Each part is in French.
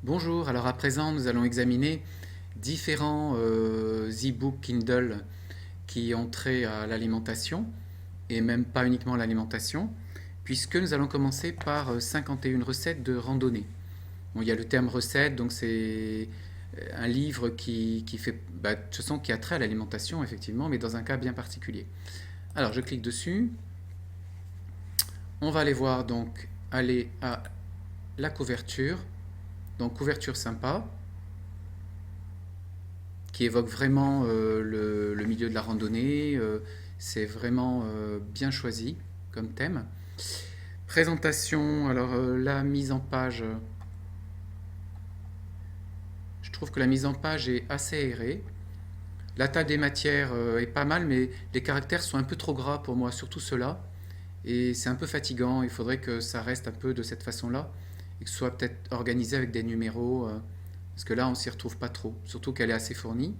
Bonjour, alors à présent nous allons examiner différents e-books Kindle qui ont trait à l'alimentation et même pas uniquement à l'alimentation, puisque nous allons commencer par 51 recettes de randonnée. Bon, il y a le terme recette, donc c'est un livre qui fait, de toute façon, qui a trait à l'alimentation effectivement, mais dans un cas bien particulier. Alors je clique dessus, on va aller voir donc aller à la couverture, donc couverture sympa, qui évoque vraiment le milieu de la randonnée. C'est vraiment bien choisi comme thème. Présentation, alors la mise en page, je trouve que la mise en page est assez aérée. La table des matières est pas mal, mais les caractères sont un peu trop gras pour moi, surtout ceux-là. Et c'est un peu fatigant, il faudrait que ça reste un peu de cette façon-là, et que ce soit peut-être organisé avec des numéros, parce que là on s'y retrouve pas trop, surtout qu'elle est assez fournie.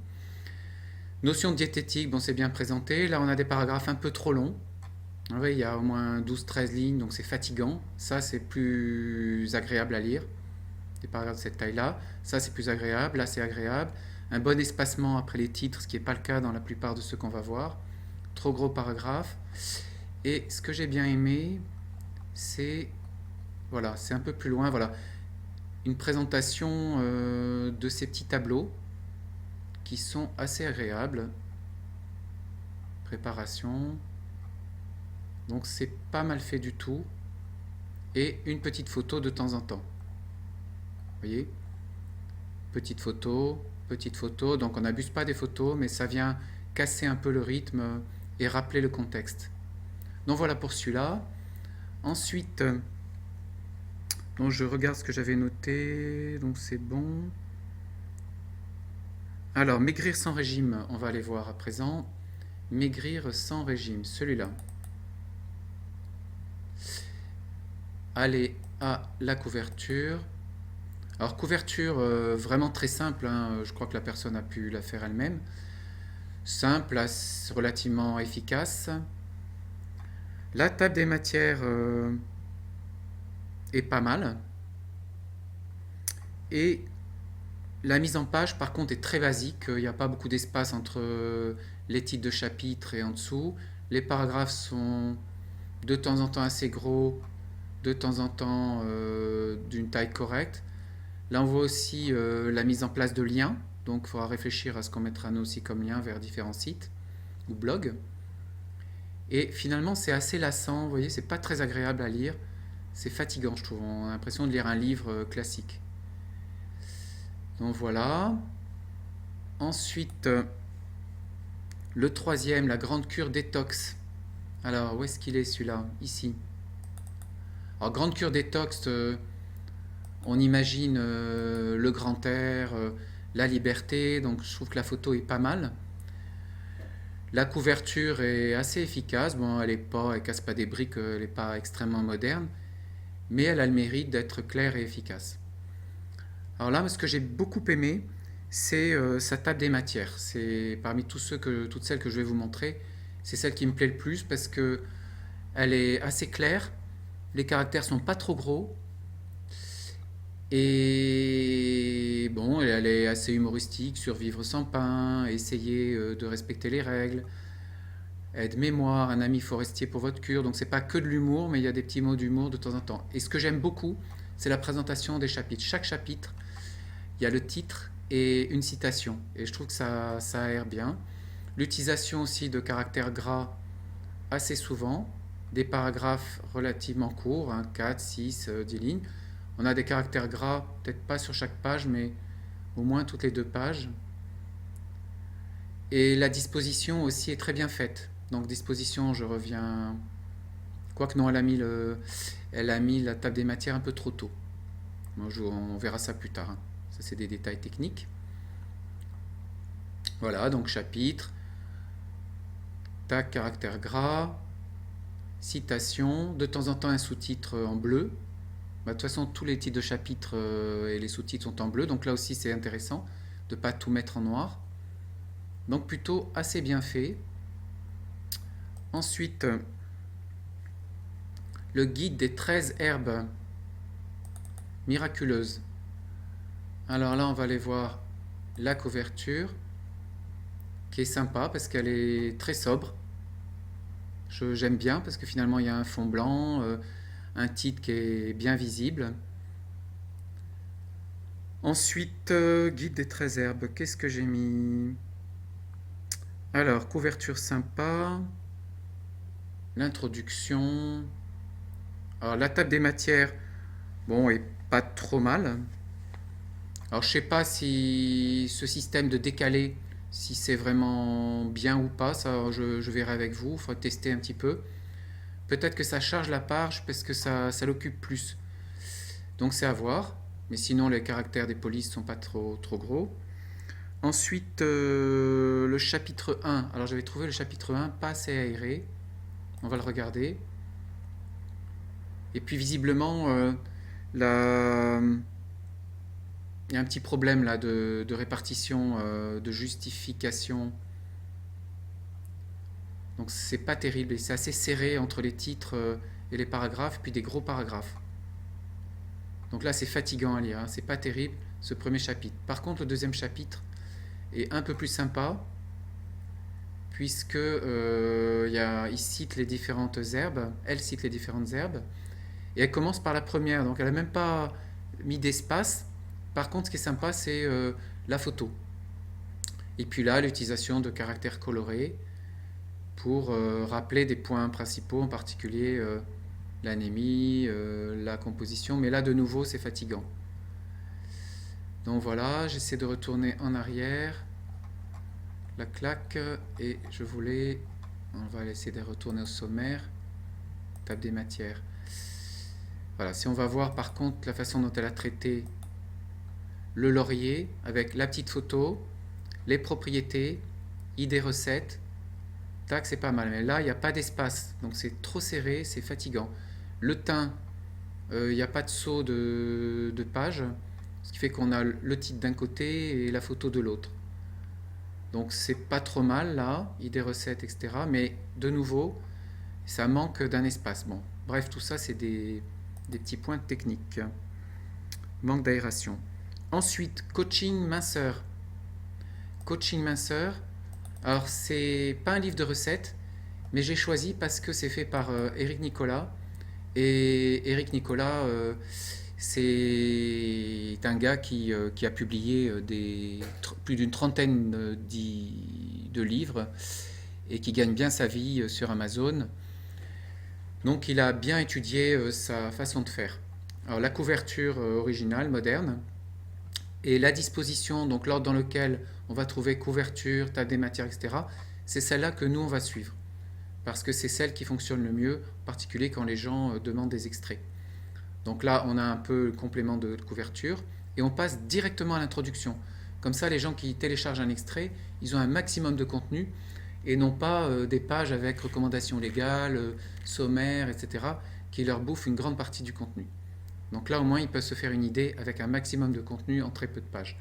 Notion de diététique, bon, c'est bien présenté. Là, on a des paragraphes un peu trop longs. Oui, il y a au moins 12-13 lignes, donc c'est fatigant. Ça, c'est plus agréable à lire. Des paragraphes de cette taille-là. Ça, c'est plus agréable. Là, c'est agréable. Un bon espacement après les titres, ce qui n'est pas le cas dans la plupart de ceux qu'on va voir. Trop gros paragraphes. Et ce que j'ai bien aimé, c'est voilà, c'est un peu plus loin. Voilà, une présentation de ces petits tableaux qui sont assez agréables. Préparation. Donc c'est pas mal fait du tout. Et une petite photo de temps en temps. Vous voyez, petite photo. Donc on n'abuse pas des photos, mais ça vient casser un peu le rythme et rappeler le contexte. Donc voilà pour celui-là. Ensuite, donc je regarde ce que j'avais noté. Donc c'est bon. Alors, maigrir sans régime, on va aller voir à présent. Maigrir sans régime, celui-là. Aller à la couverture. Alors couverture vraiment très simple, hein, je crois que la personne a pu la faire elle-même. Simple, relativement efficace. La table des matières est pas mal. Et la mise en page par contre est très basique, il n'y a pas beaucoup d'espace entre les titres de chapitres et en dessous. Les paragraphes sont de temps en temps assez gros, de temps en temps d'une taille correcte. Là, on voit aussi la mise en place de liens. Donc, il faudra réfléchir à ce qu'on mettra nous aussi comme lien vers différents sites ou blogs. Et finalement, c'est assez lassant. Vous voyez, c'est pas très agréable à lire. C'est fatigant, je trouve. On a l'impression de lire un livre classique. Donc voilà. Ensuite, le troisième, la grande cure détox. Alors, où est-ce qu'il est celui-là? Ici. Alors, grande cure détox, on imagine le grand air, la liberté, donc je trouve que la photo est pas mal. La couverture est assez efficace, bon elle casse pas des briques, elle n'est pas extrêmement moderne, mais elle a le mérite d'être claire et efficace. Alors là, ce que j'ai beaucoup aimé, c'est sa table des matières. C'est parmi toutes celles que je vais vous montrer, c'est celle qui me plaît le plus parce que elle est assez claire, les caractères sont pas trop gros, et bon, elle est assez humoristique, survivre sans pain, essayer de respecter les règles, aide-mémoire, un ami forestier pour votre cure. Donc c'est pas que de l'humour, mais il y a des petits mots d'humour de temps en temps. Et ce que j'aime beaucoup, c'est la présentation des chapitres. Chaque chapitre, il y a le titre et une citation. Et je trouve que ça aère bien. L'utilisation aussi de caractères gras assez souvent, des paragraphes relativement courts, hein, 4, 6, 10 lignes. On a des caractères gras, peut-être pas sur chaque page, mais au moins toutes les deux pages. Et la disposition aussi est très bien faite. Donc disposition, je reviens. Quoique non, elle a mis la table des matières un peu trop tôt. On verra ça plus tard, hein. Ça, c'est des détails techniques. Voilà, donc chapitre, tac, caractère gras, citation, de temps en temps un sous-titre en bleu. De toute façon, tous les titres de chapitre et les sous-titres sont en bleu, donc là aussi c'est intéressant de ne pas tout mettre en noir. Donc plutôt assez bien fait. Ensuite, le guide des 13 herbes miraculeuses. Alors là, on va aller voir la couverture, qui est sympa parce qu'elle est très sobre. J'aime bien parce que finalement, il y a un fond blanc, un titre qui est bien visible. Ensuite, guide des 13 herbes, qu'est-ce que j'ai mis? Alors, couverture sympa, l'introduction. Alors, la table des matières, bon, est pas trop mal. Alors, je sais pas si ce système de décalé, si c'est vraiment bien ou pas, ça je verrai avec vous, il faut tester un petit peu. Peut-être que ça charge la page parce que ça l'occupe plus. Donc c'est à voir. Mais sinon, les caractères des polices sont pas trop gros. Ensuite, le chapitre 1. Alors j'avais trouvé le chapitre 1 pas assez aéré. On va le regarder. Et puis visiblement, la... il y a un petit problème là de répartition, de justification. Donc c'est pas terrible et c'est assez serré entre les titres et les paragraphes, puis des gros paragraphes. Donc là c'est fatigant à lire, hein. C'est pas terrible ce premier chapitre. Par contre le deuxième chapitre est un peu plus sympa puisque il cite les différentes herbes, elle cite les différentes herbes et elle commence par la première, donc elle n'a même pas mis d'espace. Par contre ce qui est sympa c'est la photo. Et puis là l'utilisation de caractères colorés pour rappeler des points principaux, en particulier l'anémie, la composition. Mais là, de nouveau, c'est fatigant. Donc voilà, j'essaie de retourner en arrière, la claque, et on va essayer de retourner au sommaire, table des matières. Voilà, si on va voir par contre la façon dont elle a traité le laurier, avec la petite photo, les propriétés, idées recettes, tac, c'est pas mal. Mais là, il n'y a pas d'espace, donc c'est trop serré, c'est fatigant. Le teint, il n'y a pas de saut de page, ce qui fait qu'on a le titre d'un côté et la photo de l'autre. Donc c'est pas trop mal là, idées recettes, etc. Mais de nouveau, ça manque d'un espace. Bon, bref, tout ça c'est des petits points techniques. Manque d'aération. Ensuite, coaching minceur. Coaching minceur. Alors c'est pas un livre de recettes, mais j'ai choisi parce que c'est fait par Éric Nicolas. Et Éric Nicolas, c'est un gars qui a publié plus d'une trentaine de livres et qui gagne bien sa vie sur Amazon. Donc il a bien étudié sa façon de faire. Alors la couverture originale, moderne, et la disposition, donc l'ordre dans lequel on va trouver couverture, table des matières, etc., c'est celle-là que nous on va suivre. Parce que c'est celle qui fonctionne le mieux, en particulier quand les gens demandent des extraits. Donc là, on a un peu le complément de couverture et on passe directement à l'introduction. Comme ça, les gens qui téléchargent un extrait, ils ont un maximum de contenu et non pas des pages avec recommandations légales, sommaires, etc., qui leur bouffent une grande partie du contenu. Donc là, au moins, ils peuvent se faire une idée avec un maximum de contenu en très peu de pages.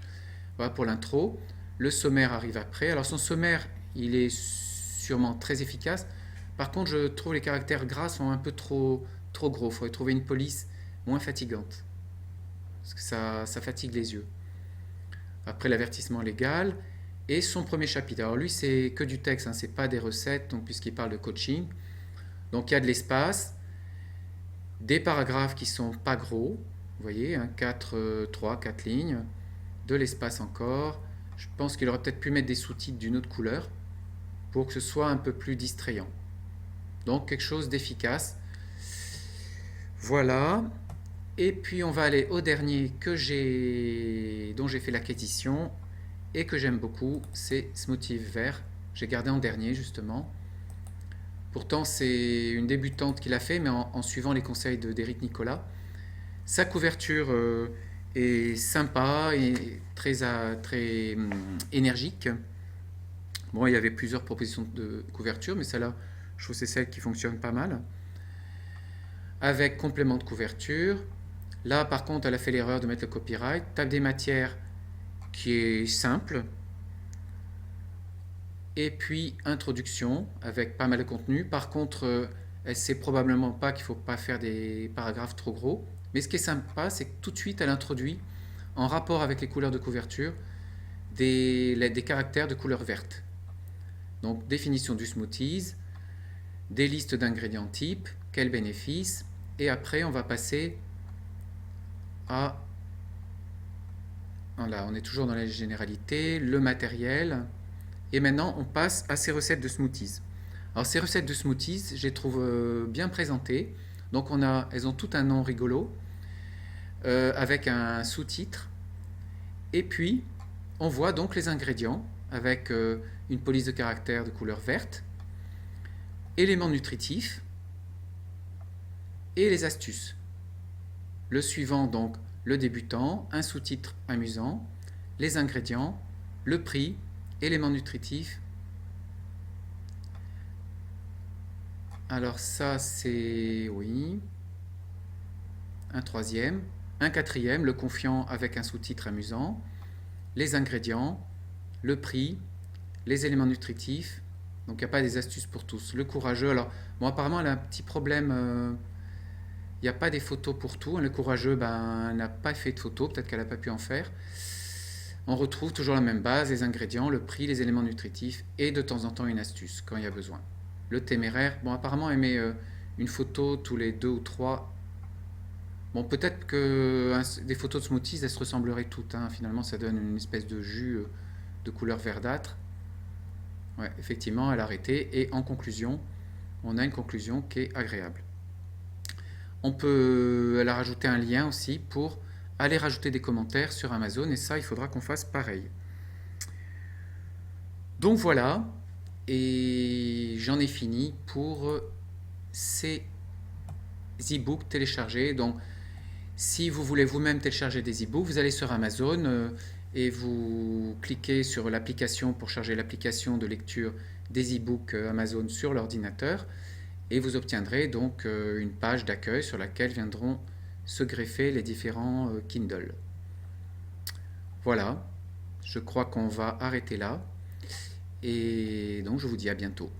Voilà pour l'intro. Le sommaire arrive après. Alors son sommaire, il est sûrement très efficace. Par contre, je trouve les caractères gras sont un peu trop gros. Il faudrait trouver une police moins fatigante. Parce que ça fatigue les yeux. Après l'avertissement légal. Et son premier chapitre. Alors lui, c'est que du texte, hein, c'est pas des recettes, donc, puisqu'il parle de coaching. Donc il y a de l'espace, des paragraphes qui sont pas gros, vous voyez, hein, 4 lignes, de l'espace encore. Je pense qu'il aurait peut-être pu mettre des sous-titres d'une autre couleur pour que ce soit un peu plus distrayant. Donc quelque chose d'efficace. Voilà. Et puis on va aller au dernier dont j'ai fait l'acquisition et que j'aime beaucoup, c'est Smoothie Vert. J'ai gardé en dernier justement. Pourtant c'est une débutante qui l'a fait, mais en suivant les conseils d'Éric Nicolas. Sa couverture est sympa et très énergique. Bon, il y avait plusieurs propositions de couverture, mais celle-là, je trouve que c'est celle qui fonctionne pas mal. Avec complément de couverture. Là, par contre, elle a fait l'erreur de mettre le copyright. Table des matières qui est simple. Et puis, introduction avec pas mal de contenu. Par contre, elle sait probablement pas qu'il ne faut pas faire des paragraphes trop gros. Mais ce qui est sympa, c'est que tout de suite, elle introduit en rapport avec les couleurs de couverture, des caractères de couleur verte. Donc définition du smoothies, des listes d'ingrédients types, quels bénéfices, et après on va passer à... Voilà, on est toujours dans les généralités, le matériel, et maintenant on passe à ces recettes de smoothies. Alors ces recettes de smoothies, je les trouve bien présentées. Donc elles ont tout un nom rigolo, avec un sous-titre. Et puis on voit donc les ingrédients avec une police de caractère de couleur verte, éléments nutritifs et les astuces. Le suivant donc le débutant, un sous-titre amusant, les ingrédients, le prix, éléments nutritifs. Alors ça c'est oui. Un troisième, un quatrième, le confiant avec un sous-titre amusant, les ingrédients, le prix, les éléments nutritifs. Donc il n'y a pas des astuces pour tous. Le courageux, alors bon apparemment elle a un petit problème, il n'y a pas des photos pour tout. Le courageux, ben, n'a pas fait de photos, peut-être qu'elle n'a pas pu en faire. On retrouve toujours la même base, les ingrédients, le prix, les éléments nutritifs et de temps en temps une astuce quand il y a besoin. Le téméraire, bon apparemment elle met une photo tous les 2 ou 3. Bon, peut-être que des photos de smoothies, elles se ressembleraient toutes, hein. Finalement, ça donne une espèce de jus de couleur verdâtre. Ouais, effectivement, elle a arrêté. Et en conclusion, on a une conclusion qui est agréable. Elle a rajouté un lien aussi pour aller rajouter des commentaires sur Amazon. Et ça, il faudra qu'on fasse pareil. Donc voilà. Et j'en ai fini pour ces e-books téléchargés. Donc, si vous voulez vous-même télécharger des e-books, vous allez sur Amazon et vous cliquez sur l'application pour charger l'application de lecture des e-books Amazon sur l'ordinateur et vous obtiendrez donc une page d'accueil sur laquelle viendront se greffer les différents Kindle. Voilà, je crois qu'on va arrêter là et donc je vous dis à bientôt.